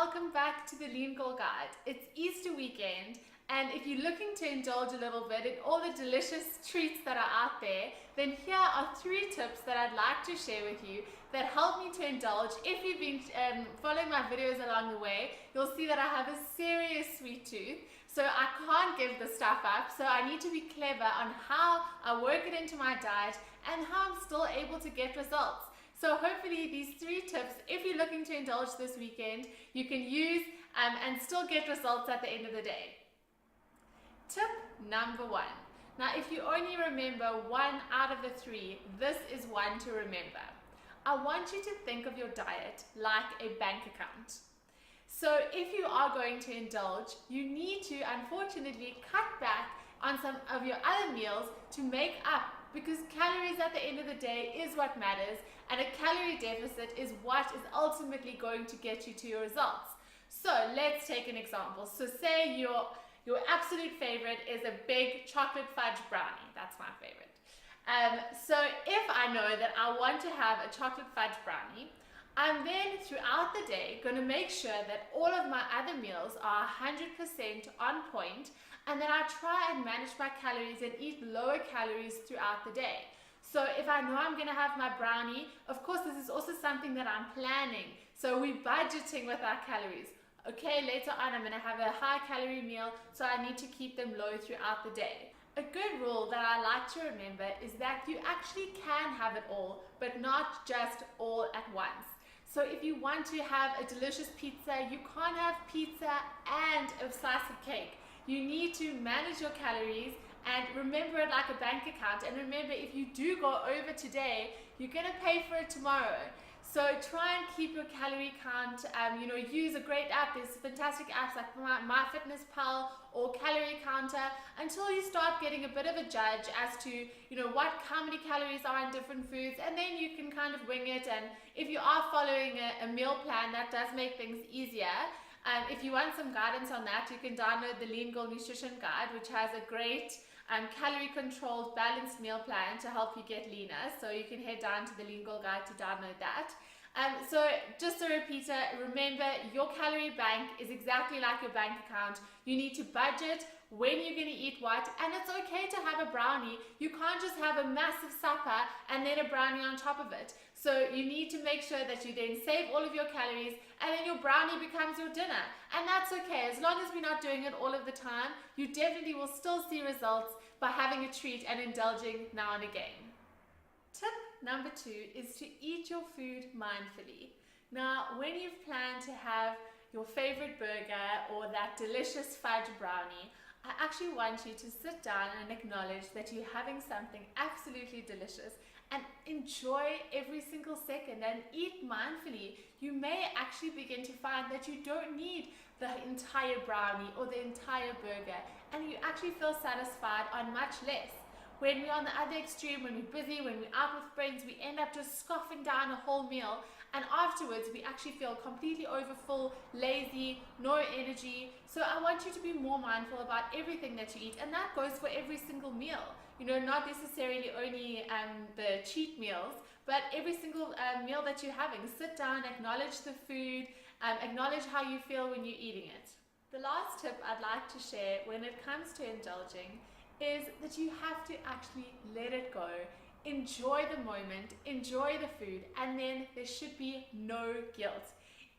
welcome back to the Lean Goal Guide. It's Easter weekend, and if you're looking to indulge a little bit in all the delicious treats that are out there, then here are 3 tips that I'd like to share with you that help me to indulge. If you've been following my videos along the way, you'll see that I have a serious sweet tooth, so I can't give the stuff up, so I need to be clever on how I work it into my diet and how I'm still able to get results. So hopefully these 3 tips, if you're looking to indulge this weekend, you can use and still get results at the end of the day. Tip number 1. Now if you only remember 1 out of the 3, this is one to remember. I want you to think of your diet like a bank account. So if you are going to indulge, you need to unfortunately cut back on some of your other meals to make up, because calories at the end of the day is what matters, and a calorie deficit is what is ultimately going to get you to your results. So let's take an example. So say your absolute favorite is a big chocolate fudge brownie. That's my favorite. So if I know that I want to have a chocolate fudge brownie, I'm then throughout the day going to make sure that all of my other meals are 100% on point, and then I try and manage my calories and eat lower calories throughout the day. So if I know I'm going to have my brownie, of course this is also something that I'm planning. So we're budgeting with our calories. Okay, later on I'm going to have a high calorie meal, so I need to keep them low throughout the day. A good rule that I like to remember is that you actually can have it all, but not just all at once. So if you want to have a delicious pizza, you can't have pizza and a slice of cake. You need to manage your calories and remember it like a bank account. And remember, if you do go over today, you're going to pay for it tomorrow. So try and keep your calorie count. Use a great app. There's fantastic apps like MyFitnessPal or Calorie Counter, until you start getting a bit of a judge as to how many calories are in different foods, and then you can kind of wing it. And if you are following a meal plan, that does make things easier. If you want some guidance on that, you can download the Lean Goal Nutrition Guide, which has a great calorie controlled balanced meal plan to help you get leaner. So you can head down to the Lean Goal Guide to download that. So just a repeater, remember your calorie bank is exactly like your bank account. You need to budget when you're going to eat what, and it's okay to have a brownie. You can't just have a massive supper and then a brownie on top of it. So you need to make sure that you then save all of your calories, and then your brownie becomes your dinner. And that's okay, as long as we're not doing it all of the time. You definitely will still see results by having a treat and indulging now and again. Tip number 2 is to eat your food mindfully. Now, when you've planned to have your favorite burger or that delicious fudge brownie, I actually want you to sit down and acknowledge that you're having something absolutely delicious and enjoy every single second and eat mindfully. You may actually begin to find that you don't need the entire brownie or the entire burger, and you actually feel satisfied on much less. When we're on the other extreme, when we're busy, when we're out with friends, we end up just scoffing down a whole meal, and afterwards we actually feel completely overfull, lazy, no energy. So I want you to be more mindful about everything that you eat, and that goes for every single meal. Not necessarily only the cheat meals, but every single meal that you're having. Sit down, acknowledge the food, acknowledge how you feel when you're eating it. The last tip I'd like to share when it comes to indulging is that you have to actually let it go. Enjoy the moment, enjoy the food, and then there should be no guilt.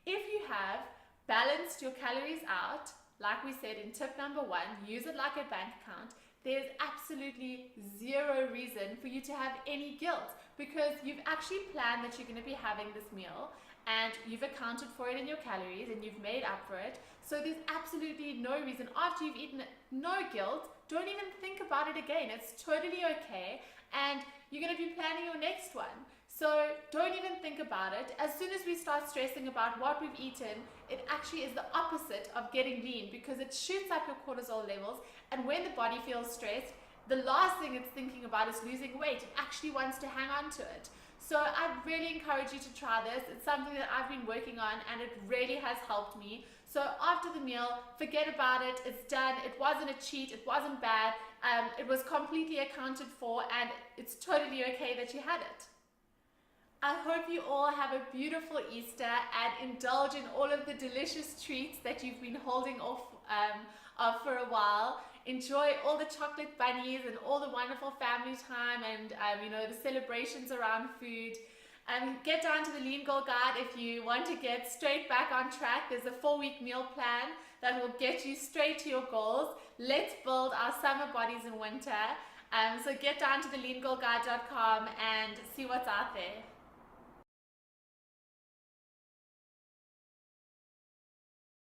If you have balanced your calories out, like we said in tip number 1, use it like a bank account, there's absolutely 0 reason for you to have any guilt, because you've actually planned that you're going to be having this meal, and you've accounted for it in your calories, and you've made up for it. So there's absolutely no reason. After you've eaten it, no guilt. Don't even think about it again. It's totally okay, and you're going to be planning your next one. So don't even think about it. As soon as we start stressing about what we've eaten, it actually is the opposite of getting lean, because it shoots up your cortisol levels, and when the body feels stressed, the last thing it's thinking about is losing weight. It actually wants to hang on to it. So I'd really encourage you to try this. It's something that I've been working on, and it really has helped me. So after the meal, forget about it. It's done. It wasn't a cheat. It wasn't bad. It was completely accounted for, and it's totally okay that you had it. I hope you all have a beautiful Easter and indulge in all of the delicious treats that you've been holding off of for a while. Enjoy all the chocolate bunnies and all the wonderful family time and the celebrations around food. Get down to the Lean Girl Guide if you want to get straight back on track. There's a 4-week meal plan that will get you straight to your goals. Let's build our summer bodies in winter. So get down to the leangirlguide.com and see what's out there.